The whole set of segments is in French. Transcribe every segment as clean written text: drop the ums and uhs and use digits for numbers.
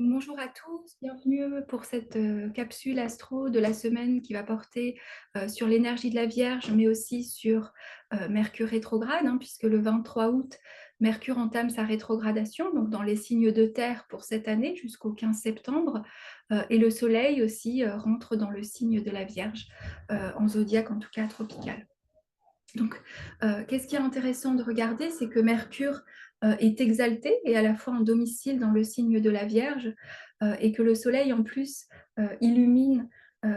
Bonjour à tous, bienvenue pour cette capsule astro de la semaine qui va porter sur l'énergie de la Vierge, mais aussi sur Mercure rétrograde, hein, puisque le 23 août, Mercure entame sa rétrogradation, donc dans les signes de terre pour cette année jusqu'au 15 septembre, et le Soleil aussi rentre dans le signe de la Vierge, en zodiaque en tout cas tropical. Donc, qu'est-ce qui est intéressant de regarder, c'est que Mercure est exalté et à la fois en domicile dans le signe de la Vierge, et que le Soleil, en plus, illumine,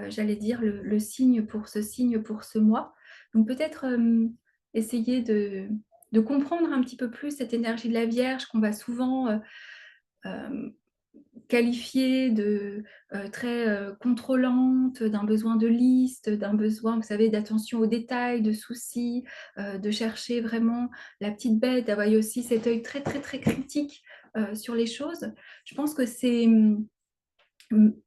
j'allais dire, le signe pour ce mois. Donc, peut-être essayer de comprendre un petit peu plus cette énergie de la Vierge qu'on va souvent euh, qualifiée de très contrôlante, d'un besoin de liste, d'un besoin, vous savez, d'attention aux détails, de soucis, de chercher vraiment la petite bête, d'avoir aussi cet œil très, très, très critique sur les choses. Je pense que c'est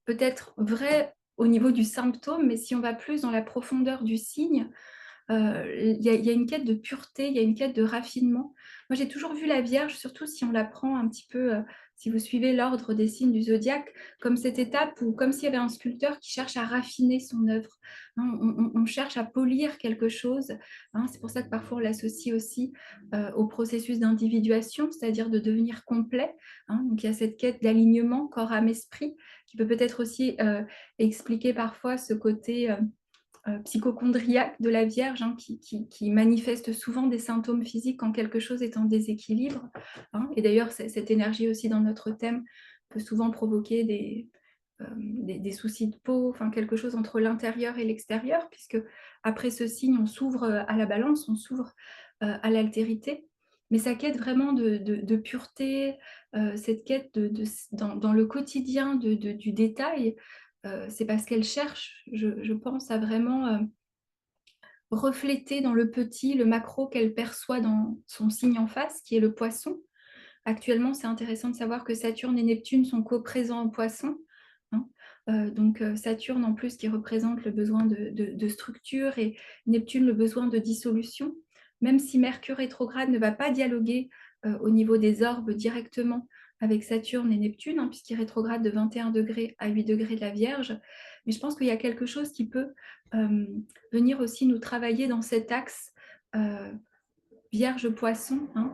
peut-être vrai au niveau du symptôme, mais si on va plus dans la profondeur du signe, il y a une quête de pureté, il y a une quête de raffinement. Moi, j'ai toujours vu la Vierge, surtout si on la prend un petit peu, si vous suivez l'ordre des signes du zodiaque, comme cette étape où, comme s'il y avait un sculpteur qui cherche à raffiner son œuvre. Hein, on cherche à polir quelque chose. Hein, c'est pour ça que parfois on l'associe aussi au processus d'individuation, c'est-à-dire de devenir complet. Hein. Donc il y a cette quête d'alignement corps, âme, esprit, qui peut peut-être aussi expliquer parfois ce côté psychochondriaque de la Vierge, hein, qui manifeste souvent des symptômes physiques quand quelque chose est en déséquilibre. Hein. Et d'ailleurs, cette énergie aussi dans notre thème peut souvent provoquer des soucis de peau, enfin quelque chose entre l'intérieur et l'extérieur, puisque après ce signe, on s'ouvre à la balance, on s'ouvre à l'altérité. Mais sa quête vraiment de pureté, cette quête dans le quotidien du détail, c'est parce qu'elle cherche, je pense, à vraiment refléter dans le petit le macro qu'elle perçoit dans son signe en face, qui est le poisson. Actuellement, c'est intéressant de savoir que Saturne et Neptune sont co-présents en poisson. Hein. Donc Saturne en plus qui représente le besoin de structure et Neptune le besoin de dissolution. Même si Mercure rétrograde ne va pas dialoguer au niveau des orbes directement avec Saturne et Neptune, hein, puisqu'il rétrograde de 21 degrés à 8 degrés de la Vierge. Mais je pense qu'il y a quelque chose qui peut euh, venir aussi nous travailler dans cet axe euh, Vierge-Poisson, hein,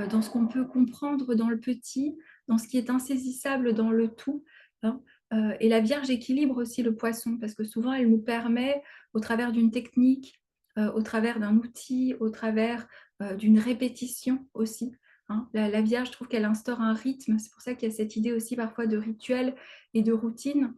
dans ce qu'on peut comprendre dans le petit, dans ce qui est insaisissable dans le tout. Hein. Et la Vierge équilibre aussi le poisson, parce que souvent elle nous permet, au travers d'une technique, au travers d'un outil, au travers d'une répétition aussi. Hein. La Vierge, je trouve qu'elle instaure un rythme, c'est pour ça qu'il y a cette idée aussi parfois de rituel et de routine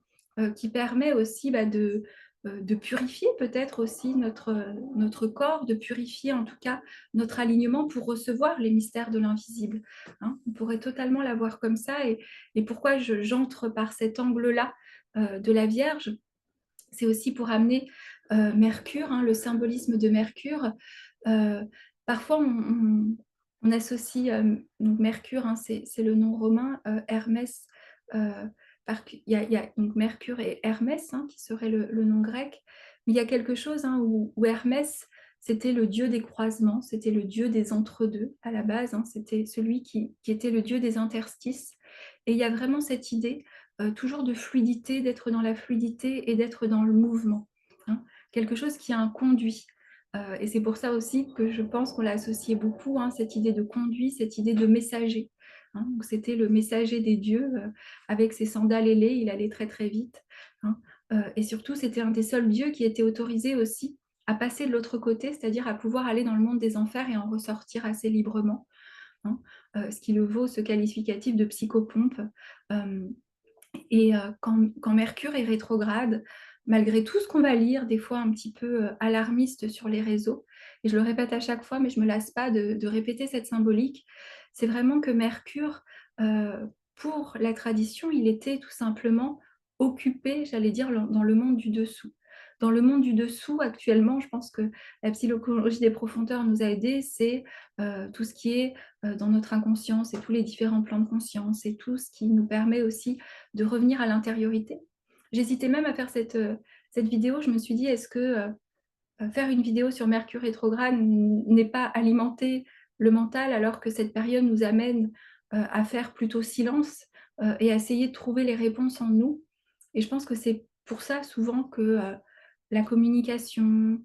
qui permet aussi de purifier peut-être aussi notre corps, de purifier en tout cas notre alignement pour recevoir les mystères de l'invisible. Hein. On pourrait totalement la voir comme ça. Et pourquoi j'entre par cet angle-là de la Vierge, c'est aussi pour amener Mercure, hein, le symbolisme de Mercure. Euh, Parfois, on associe donc Mercure, hein, c'est le nom romain, Hermès. euh, il y a donc Mercure et Hermès, hein, qui serait le nom grec. Mais il y a quelque chose, hein, où Hermès, c'était le dieu des croisements, c'était le dieu des entre-deux à la base, hein, c'était celui qui était le dieu des interstices. Et il y a vraiment cette idée toujours de fluidité, d'être dans la fluidité et d'être dans le mouvement. Hein. Quelque chose qui a un conduit. Et c'est pour ça aussi que je pense qu'on l'a associé beaucoup, hein, cette idée de conduit, cette idée de messager. Hein. Donc c'était le messager des dieux, avec ses sandales ailées, il allait très très vite. Hein. Et surtout, c'était un des seuls dieux qui était autorisé aussi à passer de l'autre côté, c'est-à-dire à pouvoir aller dans le monde des enfers et en ressortir assez librement. Hein. Ce qui le vaut ce qualificatif de psychopompe. Euh, et quand Mercure est rétrograde, malgré tout ce qu'on va lire, des fois un petit peu alarmiste sur les réseaux, et je le répète à chaque fois, mais je ne me lasse pas de répéter cette symbolique, c'est vraiment que Mercure, euh, pour la tradition, il était tout simplement occupé, j'allais dire, dans le monde du dessous. Dans le monde du dessous, actuellement, je pense que la psychologie des profondeurs nous a aidés, c'est tout ce qui est dans notre inconscience et tous les différents plans de conscience et tout ce qui nous permet aussi de revenir à l'intériorité. J'hésitais même à faire cette vidéo. Je me suis dit, est-ce que faire une vidéo sur Mercure rétrograde n'est pas alimenter le mental alors que cette période nous amène à faire plutôt silence, et à essayer de trouver les réponses en nous. Et je pense que c'est pour ça souvent que la communication,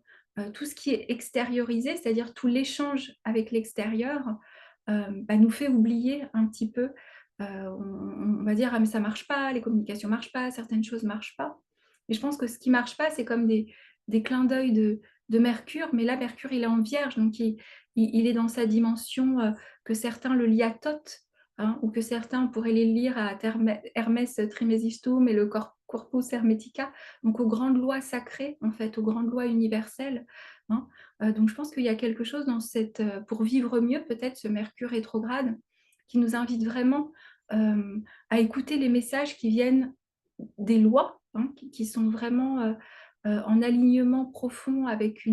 tout ce qui est extériorisé, c'est-à-dire tout l'échange avec l'extérieur, bah, nous fait oublier un petit peu. On va dire: «Ah mais ça marche pas, les communications marchent pas, certaines choses marchent pas». Et je pense que ce qui marche pas, c'est comme des clins d'œil de Mercure, mais là, Mercure, il est en Vierge, donc il est dans sa dimension, que certains le lient à Thoth, hein, ou que certains pourraient les lire à Hermès Trismegistum et le Corpus Hermetica, donc aux grandes lois sacrées, en fait, aux grandes lois universelles, hein. Donc je pense qu'il y a quelque chose dans cette, pour vivre mieux peut-être ce Mercure rétrograde, qui nous invite vraiment, à écouter les messages qui viennent des lois, hein, qui sont vraiment, en alignement profond avec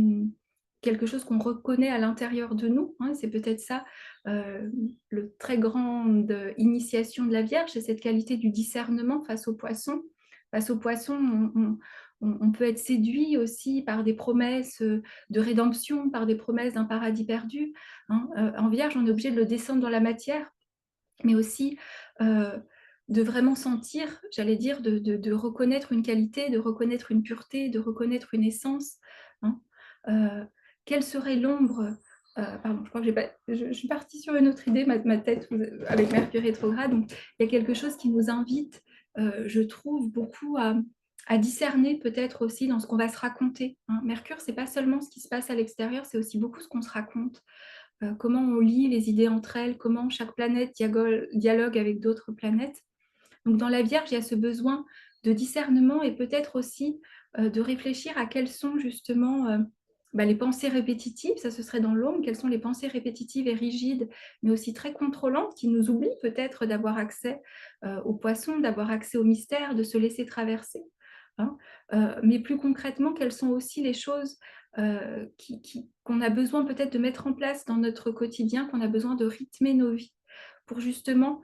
quelque chose qu'on reconnaît à l'intérieur de nous, hein. C'est peut-être ça, le très grande initiation de la Vierge, c'est cette qualité du discernement face aux poissons. Face aux poissons, on peut être séduit aussi par des promesses, de rédemption, par des promesses d'un paradis perdu, hein. En Vierge, on est obligé de le descendre dans la matière, mais aussi, de vraiment sentir, j'allais dire, de reconnaître une qualité, de reconnaître une pureté, de reconnaître une essence, hein. Heu, Quelle serait l'ombre, pardon, je crois que j'ai pas je suis partie sur une autre idée, ma tête, avec Mercure rétrograde, donc il y a quelque chose qui nous invite, je trouve beaucoup à discerner peut-être aussi dans ce qu'on va se raconter, hein. Mercure, c'est pas seulement ce qui se passe à l'extérieur, c'est aussi beaucoup ce qu'on se raconte. Comment on lie les idées entre elles, comment chaque planète dialogue avec d'autres planètes. Donc dans la Vierge, il y a ce besoin de discernement et peut-être aussi de réfléchir à quelles sont justement bah, les pensées répétitives, ça ce serait dans l'ombre, quelles sont les pensées répétitives et rigides, mais aussi très contrôlantes, qui nous oublient peut-être d'avoir accès aux poissons, d'avoir accès au mystère, de se laisser traverser, hein. Mais plus concrètement, quelles sont aussi les choses qu'on a besoin peut-être de mettre en place dans notre quotidien, qu'on a besoin de rythmer nos vies pour justement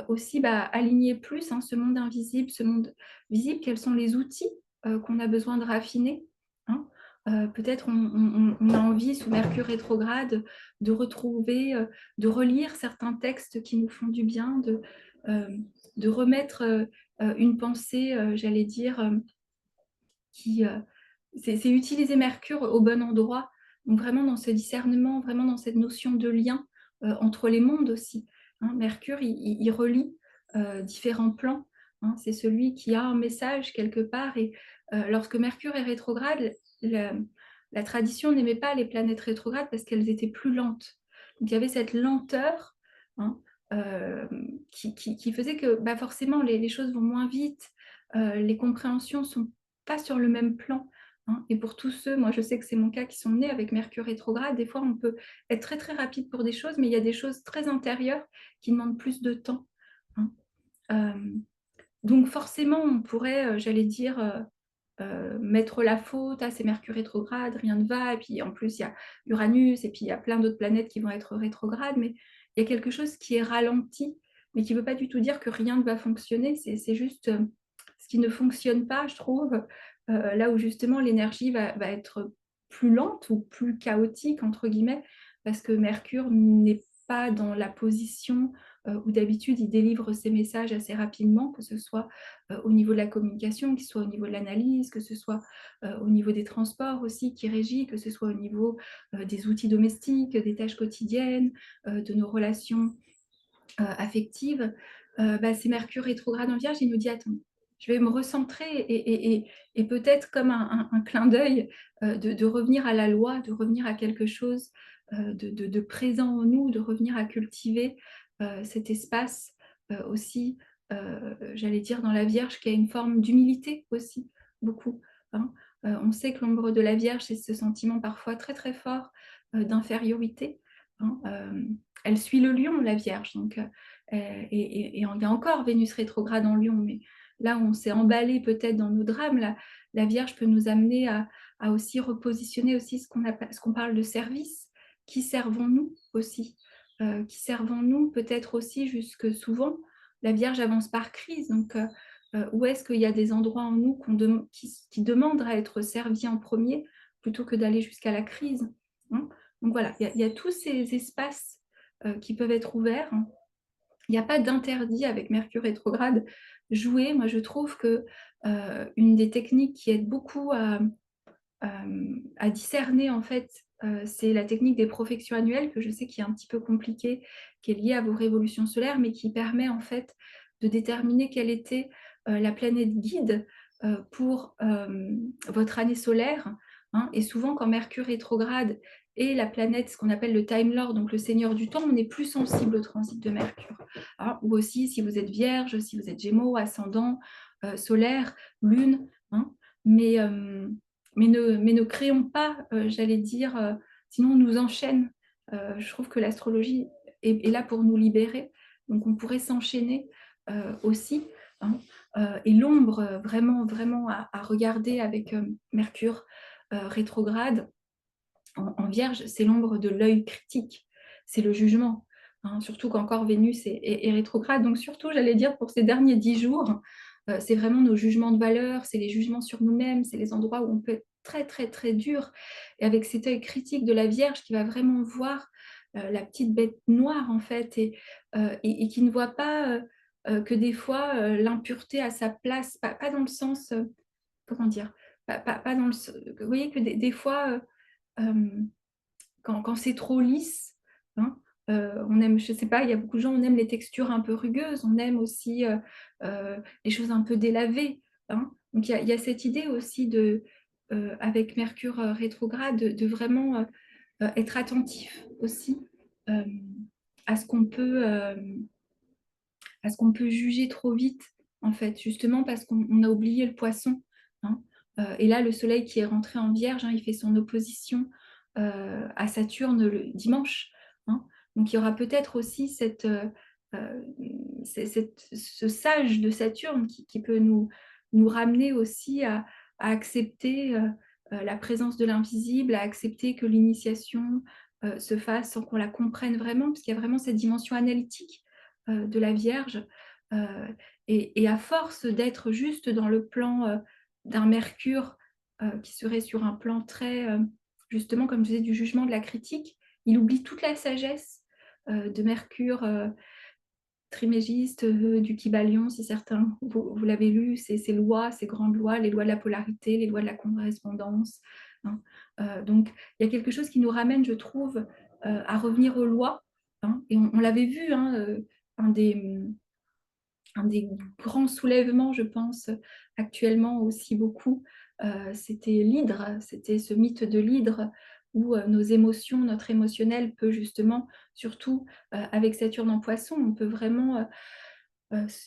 aussi bah, aligner plus, hein, ce monde invisible, ce monde visible, quels sont les outils qu'on a besoin de raffiner, hein. Peut-être on a envie, sous Mercure rétrograde, de retrouver, de relire certains textes qui nous font du bien, euh, de remettre une pensée, j'allais dire, qui, c'est utiliser Mercure au bon endroit, donc vraiment dans ce discernement, vraiment dans cette notion de lien entre les mondes aussi, hein. Mercure, il relie différents plans, hein. C'est celui qui a un message quelque part et lorsque Mercure est rétrograde, la, la tradition n'aimait pas les planètes rétrogrades parce qu'elles étaient plus lentes. Donc il y avait cette lenteur, hein, qui faisait que bah, forcément les choses vont moins vite, les compréhensions sont pas sur le même plan, hein. Et pour tous ceux, moi je sais que c'est mon cas, qui sont nés avec Mercure rétrograde, des fois on peut être très très rapide pour des choses, mais il y a des choses très intérieures qui demandent plus de temps, hein. Euh, donc forcément, on pourrait, j'allais dire, mettre la faute, ah c'est Mercure rétrograde, rien ne va, et puis en plus il y a Uranus, et puis il y a plein d'autres planètes qui vont être rétrogrades, mais il y a quelque chose qui est ralenti, mais qui ne veut pas du tout dire que rien ne va fonctionner, c'est juste ce qui ne fonctionne pas, je trouve, là où justement l'énergie va être plus lente ou plus chaotique, entre guillemets, parce que Mercure n'est pas dans la position où d'habitude il délivre ses messages assez rapidement, que ce soit au niveau de la communication, que ce soit au niveau de l'analyse, que ce soit au niveau des transports aussi qui régit, que ce soit au niveau des outils domestiques, des tâches quotidiennes, de nos relations affectives. Bah, c'est Mercure rétrograde en Vierge, il nous dit attends, je vais me recentrer et peut-être comme un clin d'œil de revenir à la loi, de revenir à quelque chose de présent en nous, de revenir à cultiver cet espace aussi, j'allais dire, dans la Vierge, qui a une forme d'humilité aussi, beaucoup, hein. On sait que l'ombre de la Vierge, c'est ce sentiment parfois très très fort d'infériorité, hein. Elle suit le lion, la Vierge, donc, et il y a encore Vénus rétrograde en lion, mais là où on s'est emballé peut-être dans nos drames, la Vierge peut nous amener à aussi repositionner aussi ce qu'on parle de service. Qui servons-nous aussi, qui servons-nous peut-être aussi, jusque souvent la Vierge avance par crise, donc où est-ce qu'il y a des endroits en nous qui demandent à être servis en premier plutôt que d'aller jusqu'à la crise, hein. Donc voilà, il y a tous ces espaces qui peuvent être ouverts, hein, il n'y a pas d'interdit avec Mercure rétrograde. Jouer, moi je trouve que une des techniques qui aide beaucoup à discerner en fait, c'est la technique des profections annuelles, que je sais qui est un petit peu compliquée, qui est liée à vos révolutions solaires, mais qui permet en fait de déterminer quelle était la planète guide pour votre année solaire, hein. Et souvent quand Mercure rétrograde et la planète, ce qu'on appelle le Time Lord, donc le Seigneur du temps, on est plus sensible au transit de Mercure, hein. Ou aussi si vous êtes Vierge, si vous êtes Gémeaux, ascendant, solaire, Lune, hein. Mais ne créons pas, j'allais dire, sinon on nous enchaîne. Je trouve que l'astrologie est là pour nous libérer, donc on pourrait s'enchaîner aussi, hein. Et l'ombre, vraiment, vraiment à regarder avec Mercure rétrograde en Vierge, c'est l'ombre de l'œil critique, c'est le jugement, hein, surtout qu'encore Vénus est rétrograde. Donc surtout, j'allais dire, pour ces derniers 10 jours, c'est vraiment nos jugements de valeur, c'est les jugements sur nous-mêmes, c'est les endroits où on peut être très, très, très dur. Et avec cet œil critique de la Vierge qui va vraiment voir la petite bête noire, en fait, et qui ne voit pas que des fois, l'impureté a sa place, pas dans le sens, comment dire, pas dans le... Vous voyez que des fois... quand c'est trop lisse, hein, on aime, je sais pas, il y a beaucoup de gens, on aime les textures un peu rugueuses, on aime aussi les choses un peu délavées, hein. Donc il y a cette idée aussi avec Mercure rétrograde, de vraiment être attentif aussi euh, à ce qu'on peut juger trop vite, en fait, justement parce qu'on a oublié le poisson, hein. Et là, le soleil qui est rentré en Vierge, hein, il fait son opposition à Saturne le dimanche, hein. Donc il y aura peut-être aussi euh, ce sage de Saturne qui peut nous ramener aussi à accepter la présence de l'invisible, à accepter que l'initiation se fasse sans qu'on la comprenne vraiment, parce qu'il y a vraiment cette dimension analytique de la Vierge. Euh, et à force d'être juste dans le plan d'un Mercure qui serait sur un plan très, justement, comme je disais, du jugement, de la critique, il oublie toute la sagesse de Mercure trimégiste, du Kybalion, si certains, vous l'avez lu, ces lois, ces grandes lois, les lois de la polarité, les lois de la correspondance, hein. Donc, il y a quelque chose qui nous ramène, je trouve, à revenir aux lois, hein. Et on l'avait vu, hein, un des grands soulèvements, je pense, actuellement aussi beaucoup, c'était l'hydre, c'était ce mythe de l'hydre où nos émotions, notre émotionnel peut justement, surtout avec Saturne en Poisson, on peut vraiment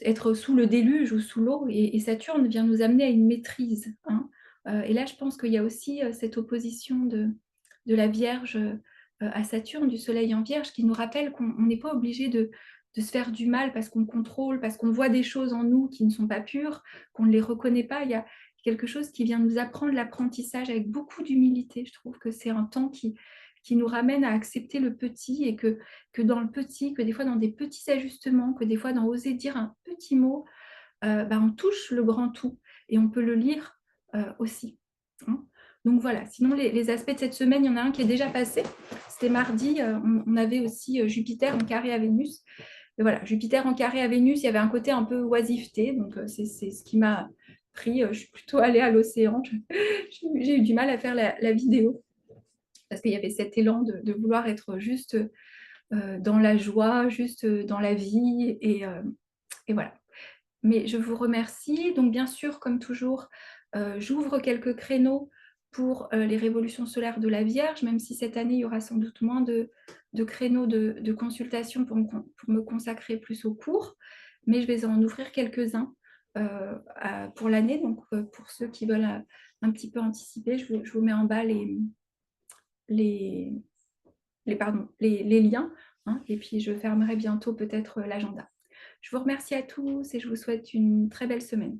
être sous le déluge ou sous l'eau, et Saturne vient nous amener à une maîtrise, hein. Et là, je pense qu'il y a aussi cette opposition de la Vierge à Saturne, du Soleil en Vierge, qui nous rappelle qu'on n'est pas obligé de se faire du mal parce qu'on contrôle, parce qu'on voit des choses en nous qui ne sont pas pures, qu'on ne les reconnaît pas. Il y a quelque chose qui vient nous apprendre l'apprentissage avec beaucoup d'humilité. Je trouve que c'est un temps qui nous ramène à accepter le petit, et que dans le petit, que des fois dans des petits ajustements, que des fois dans oser dire un petit mot, on touche le grand tout et on peut le lire aussi, hein. Donc voilà, sinon les aspects de cette semaine, il y en a un qui est déjà passé. C'était mardi, on avait aussi Jupiter en carré à Vénus. Et voilà, Jupiter en carré à Vénus, il y avait un côté un peu oisiveté, donc c'est ce qui m'a pris. Je suis plutôt allée à l'océan. J'ai eu du mal à faire la vidéo parce qu'il y avait cet élan de vouloir être juste dans la joie, juste dans la vie. Et voilà. Mais je vous remercie. Donc, bien sûr, comme toujours, j'ouvre quelques créneaux pour les révolutions solaires de la Vierge, même si cette année, il y aura sans doute moins de créneaux de consultation pour me consacrer plus au cours. Mais je vais en ouvrir quelques-uns pour l'année. Donc, pour ceux qui veulent un petit peu anticiper, je vous mets en bas les, les liens, hein, et puis je fermerai bientôt peut-être l'agenda. Je vous remercie à tous et je vous souhaite une très belle semaine.